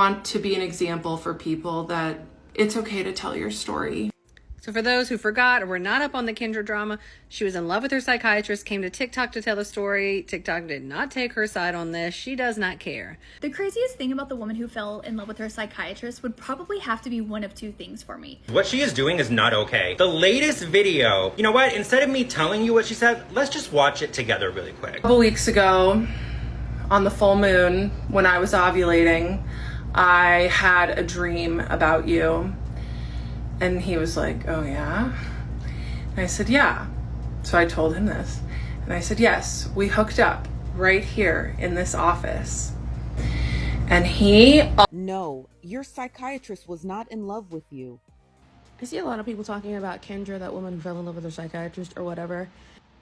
want to be an example for people that it's okay to tell your story. So for those who forgot or were not up on the Kendra drama, she was in love with her psychiatrist, came to TikTok to tell the story. TikTok did not take her side on this. She does not care. The craziest thing about the woman who fell in love with her psychiatrist would probably have to be one of two things for me. What she is doing is not okay. The latest video, you know what? Instead of me telling you what she said, let's just watch it together really quick. A couple weeks ago, on the full moon, when I was ovulating, I had a dream about you. And he was like, oh yeah? And I said, yeah. So I told him this. And I said, yes, we hooked up right here in this office. And he... No, your psychiatrist was not in love with you. I see a lot of people talking about Kendra, that woman who fell in love with her psychiatrist or whatever.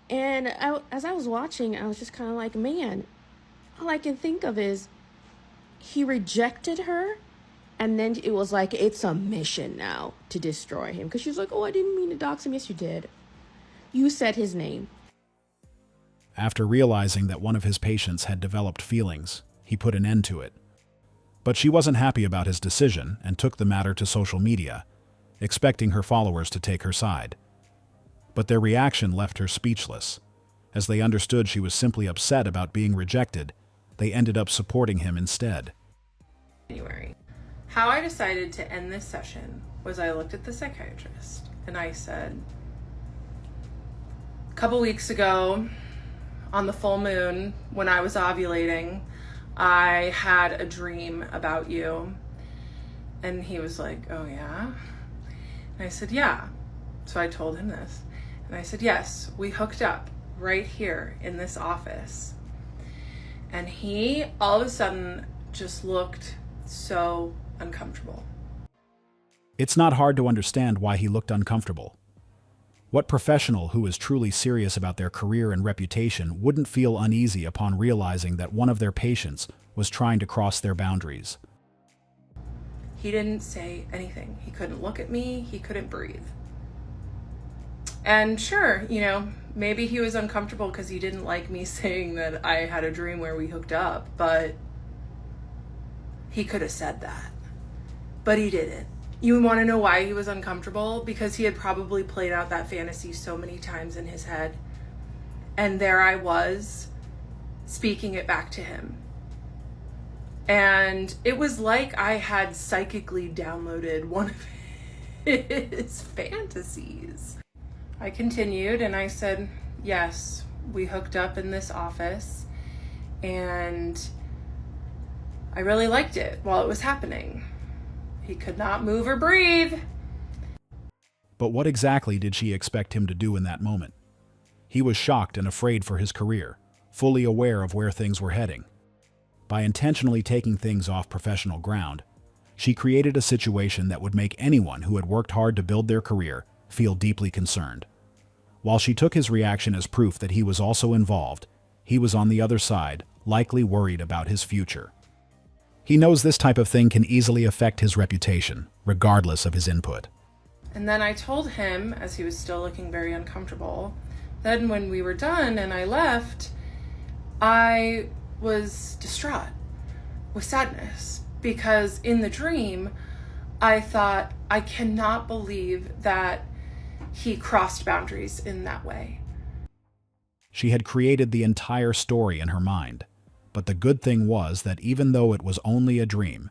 And as I was watching, I was just kind of like, man, all I can think of is he rejected her. And then it was like, it's a mission now to destroy him. Because she was like, oh, I didn't mean to dox him. Yes, you did. You said his name. After realizing that one of his patients had developed feelings, he put an end to it. But she wasn't happy about his decision and took the matter to social media, expecting her followers to take her side. But their reaction left her speechless. As they understood she was simply upset about being rejected, they ended up supporting him instead. January. How I decided to end this session was I looked at the psychiatrist and I said, a couple weeks ago on the full moon when I was ovulating, I had a dream about you. And he was like, oh yeah? And I said, yeah. So I told him this. And I said, yes, we hooked up right here in this office. And he all of a sudden just looked so uncomfortable. It's not hard to understand why he looked uncomfortable. What professional who is truly serious about their career and reputation wouldn't feel uneasy upon realizing that one of their patients was trying to cross their boundaries? He didn't say anything. He couldn't look at me. He couldn't breathe. And sure, you know, maybe he was uncomfortable because he didn't like me saying that I had a dream where we hooked up, but he could have said that. But he didn't. You want to know why he was uncomfortable? Because he had probably played out that fantasy so many times in his head. And there I was, speaking it back to him. And it was like I had psychically downloaded one of his fantasies. I continued and I said, yes, we hooked up in this office and I really liked it while it was happening. He could not move or breathe. But what exactly did she expect him to do in that moment? He was shocked and afraid for his career, fully aware of where things were heading. By intentionally taking things off professional ground, she created a situation that would make anyone who had worked hard to build their career feel deeply concerned. While she took his reaction as proof that he was also involved, he was on the other side, likely worried about his future. He knows this type of thing can easily affect his reputation, regardless of his input. And then I told him, as he was still looking very uncomfortable, then when we were done and I left, I was distraught with sadness because in the dream, I thought, I cannot believe that he crossed boundaries in that way. She had created the entire story in her mind. But the good thing was that even though it was only a dream,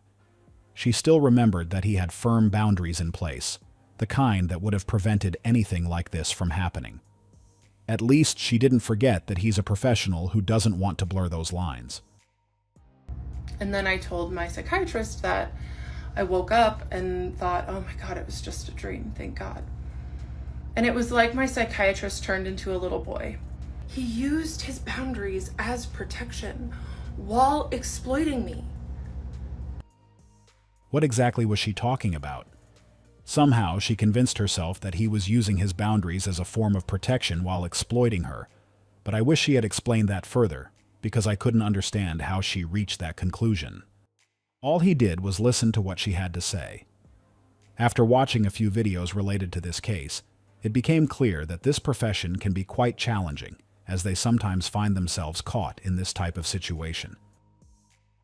she still remembered that he had firm boundaries in place, the kind that would have prevented anything like this from happening. At least she didn't forget that he's a professional who doesn't want to blur those lines. And then I told my psychiatrist that I woke up and thought, oh my God, it was just a dream, thank God. And it was like my psychiatrist turned into a little boy. He used his boundaries as protection while exploiting me. What exactly was she talking about? Somehow she convinced herself that he was using his boundaries as a form of protection while exploiting her, but I wish she had explained that further, because I couldn't understand how she reached that conclusion. All he did was listen to what she had to say. After watching a few videos related to this case, it became clear that this profession can be quite challenging, as they sometimes find themselves caught in this type of situation.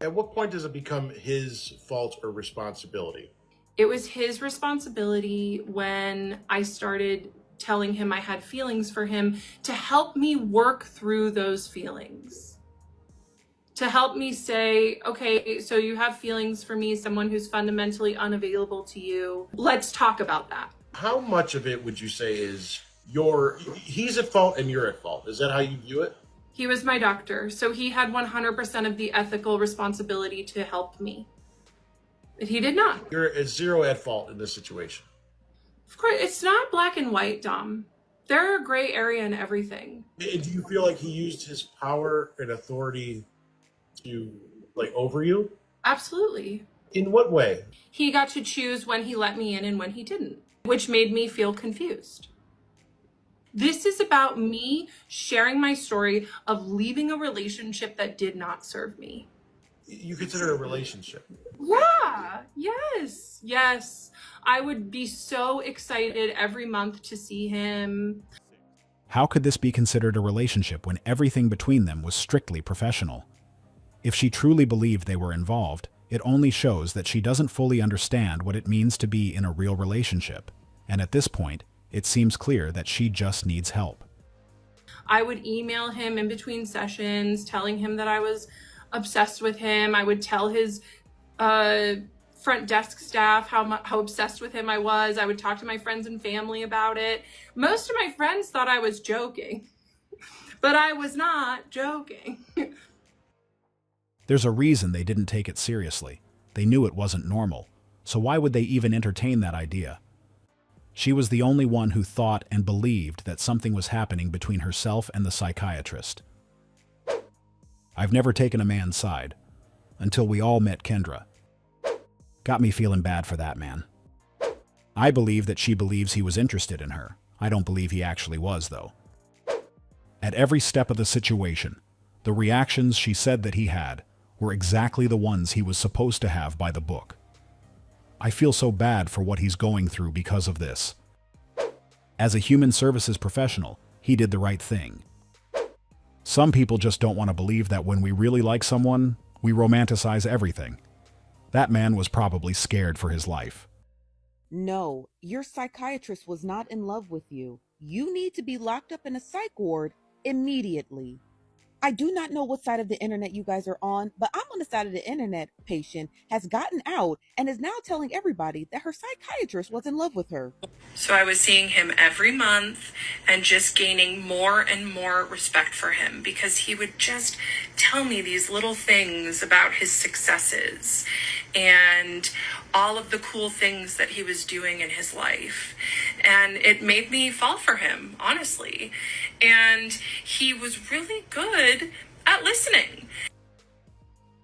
At what point does it become his fault or responsibility? It was his responsibility when I started telling him I had feelings for him to help me work through those feelings. To help me say, okay, so you have feelings for me, someone who's fundamentally unavailable to you. Let's talk about that. How much of it would you say is he's at fault and you're at fault? Is that how you view it? He was my doctor, so he had 100% of the ethical responsibility to help me. But he did not. You're at zero at fault in this situation. Of course, it's not black and white, Dom. There are gray area in everything. And do you feel like he used his power and authority to, over you? Absolutely. In what way? He got to choose when he let me in and when he didn't, which made me feel confused. This is about me sharing my story of leaving a relationship that did not serve me. You consider it a relationship? Yeah, yes. I would be so excited every month to see him. How could this be considered a relationship when everything between them was strictly professional? If she truly believed they were involved, it only shows that she doesn't fully understand what it means to be in a real relationship. And at this point, it seems clear that she just needs help. I would email him in between sessions, telling him that I was obsessed with him. I would tell his front desk staff how obsessed with him I was. I would talk to my friends and family about it. Most of my friends thought I was joking, but I was not joking. There's a reason they didn't take it seriously. They knew it wasn't normal, so why would they even entertain that idea? She was the only one who thought and believed that something was happening between herself and the psychiatrist. I've never taken a man's side, until we all met Kendra. Got me feeling bad for that man. I believe that she believes he was interested in her. I don't believe he actually was, though. At every step of the situation, the reactions she said that he had were exactly the ones he was supposed to have by the book. I feel so bad for what he's going through because of this. As a human services professional, he did the right thing. Some people just don't want to believe that when we really like someone, we romanticize everything. That man was probably scared for his life. No, your psychiatrist was not in love with you. You need to be locked up in a psych ward immediately. I do not know what side of the internet you guys are on, but I'm on the side of the internet. Patient has gotten out and is now telling everybody that her psychiatrist was in love with her. So I was seeing him every month and just gaining more and more respect for him because he would just tell me these little things about his successes and all of the cool things that he was doing in his life. And it made me fall for him, honestly. And he was really good at listening.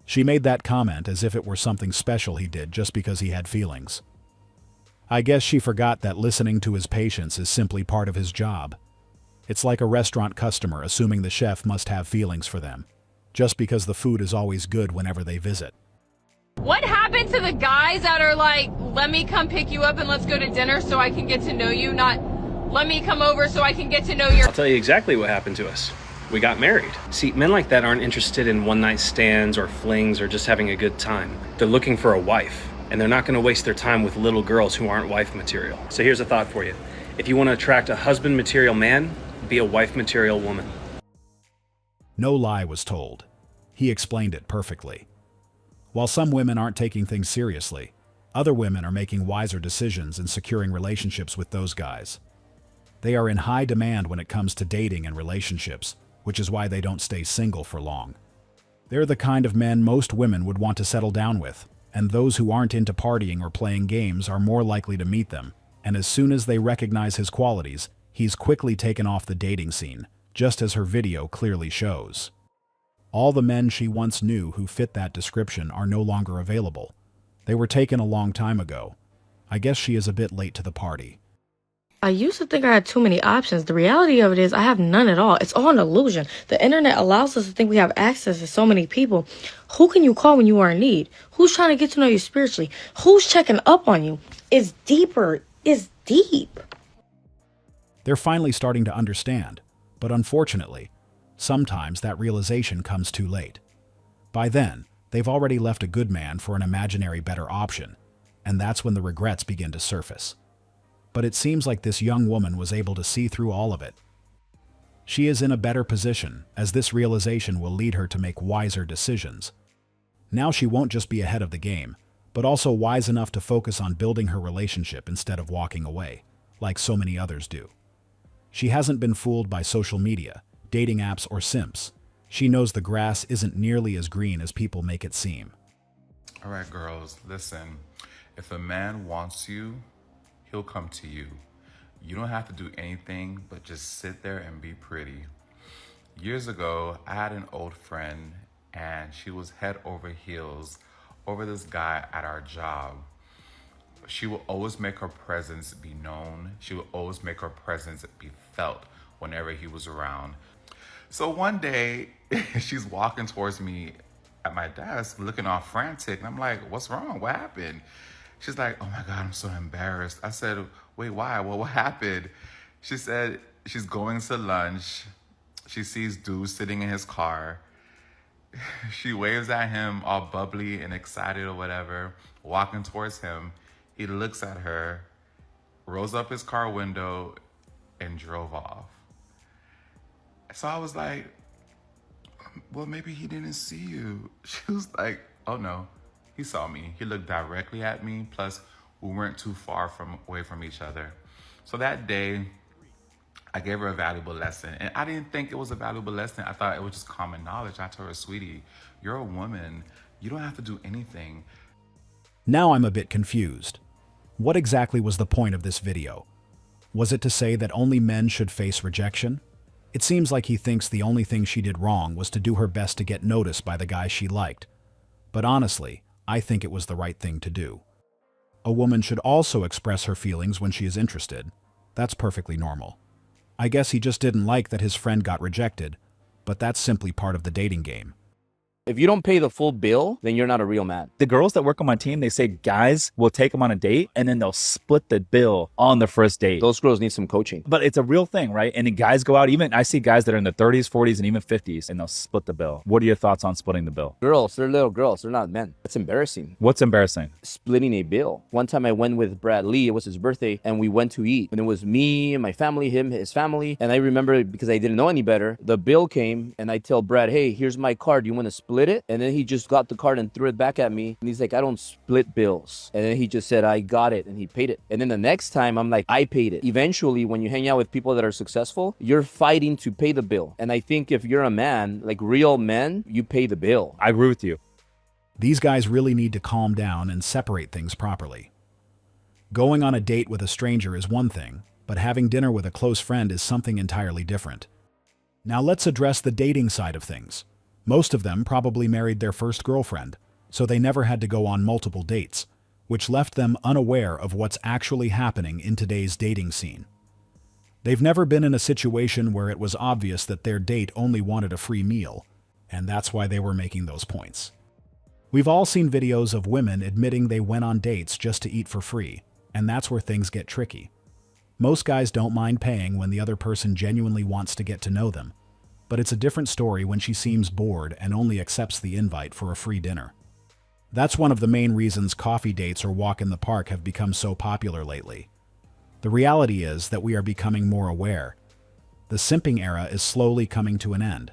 She made that comment as if it were something special he did just because he had feelings. I guess she forgot that listening to his patients is simply part of his job. It's like a restaurant customer assuming the chef must have feelings for them, just because the food is always good whenever they visit. What happened to the guys that are like, let me come pick you up and let's go to dinner so I can get to know you, not let me come over so I can get to know your... I'll tell you exactly what happened to us. We got married. See, men like that aren't interested in one-night stands or flings or just having a good time. They're looking for a wife, and they're not going to waste their time with little girls who aren't wife material. So here's a thought for you. If you want to attract a husband material man, be a wife material woman. No lie was told. He explained it perfectly. While some women aren't taking things seriously, other women are making wiser decisions and securing relationships with those guys. They are in high demand when it comes to dating and relationships, which is why they don't stay single for long. They're the kind of men most women would want to settle down with, and those who aren't into partying or playing games are more likely to meet them, and as soon as they recognize his qualities, he's quickly taken off the dating scene, just as her video clearly shows. All the men she once knew who fit that description are no longer available. They were taken a long time ago. I guess she is a bit late to the party. I used to think I had too many options. The reality of it is I have none at all. It's all an illusion. The internet allows us to think we have access to so many people. Who can you call when you are in need? Who's trying to get to know you spiritually? Who's checking up on you? It's deeper. It's deep. They're finally starting to understand, but unfortunately, sometimes that realization comes too late. By then, they've already left a good man for an imaginary better option, and that's when the regrets begin to surface. But it seems like this young woman was able to see through all of it. She is in a better position, as this realization will lead her to make wiser decisions. Now she won't just be ahead of the game, but also wise enough to focus on building her relationship instead of walking away, like so many others do. She hasn't been fooled by social media, dating apps, or simps. She knows the grass isn't nearly as green as people make it seem. All right, girls, listen. If a man wants you, he'll come to you. You don't have to do anything but just sit there and be pretty. Years ago, I had an old friend, and she was head over heels over this guy at our job. She will always make her presence be known. She will always make her presence be felt whenever he was around. So one day, she's walking towards me at my desk, looking all frantic. And I'm like, what's wrong? What happened? She's like, oh my God, I'm so embarrassed. I said, wait, why? Well, what happened? She said she's going to lunch. She sees dude sitting in his car. She waves at him all bubbly and excited or whatever, walking towards him. He looks at her, rolls up his car window, and drove off. So I was like, well, maybe he didn't see you. She was like, oh no, he saw me. He looked directly at me. Plus, we weren't too far away from each other. So that day, I gave her a valuable lesson. And I didn't think it was a valuable lesson. I thought it was just common knowledge. I told her, sweetie, you're a woman. You don't have to do anything. Now I'm a bit confused. What exactly was the point of this video? Was it to say that only men should face rejection? It seems like he thinks the only thing she did wrong was to do her best to get noticed by the guy she liked. But honestly, I think it was the right thing to do. A woman should also express her feelings when she is interested. That's perfectly normal. I guess he just didn't like that his friend got rejected, but that's simply part of the dating game. If you don't pay the full bill, then you're not a real man. The girls that work on my team, they say guys will take them on a date and then they'll split the bill on the first date. Those girls need some coaching. But it's a real thing, right? And then guys go out, even I see guys that are in the 30s, 40s, and even 50s, and they'll split the bill. What are your thoughts on splitting the bill? Girls, they're little girls. They're not men. It's embarrassing. What's embarrassing? Splitting a bill. One time I went with Brad Lee. It was his birthday, and we went to eat. And it was me, my family, him, his family. And I remember, because I didn't know any better, the bill came, and I tell Brad, hey, here's my card. You want to split it? And then he just got the card and threw it back at me. And he's like, I don't split bills. And then he just said, I got it. And he paid it. And then the next time I'm like, I paid it. Eventually, when you hang out with people that are successful, you're fighting to pay the bill. And I think if you're a man, like real men, you pay the bill. I agree with you. These guys really need to calm down and separate things properly. Going on a date with a stranger is one thing, but having dinner with a close friend is something entirely different. Now let's address the dating side of things. Most of them probably married their first girlfriend, so they never had to go on multiple dates, which left them unaware of what's actually happening in today's dating scene. They've never been in a situation where it was obvious that their date only wanted a free meal, and that's why they were making those points. We've all seen videos of women admitting they went on dates just to eat for free, and that's where things get tricky. Most guys don't mind paying when the other person genuinely wants to get to know them, but it's a different story when she seems bored and only accepts the invite for a free dinner. That's one of the main reasons coffee dates or walk in the park have become so popular lately. The reality is that we are becoming more aware. The simping era is slowly coming to an end,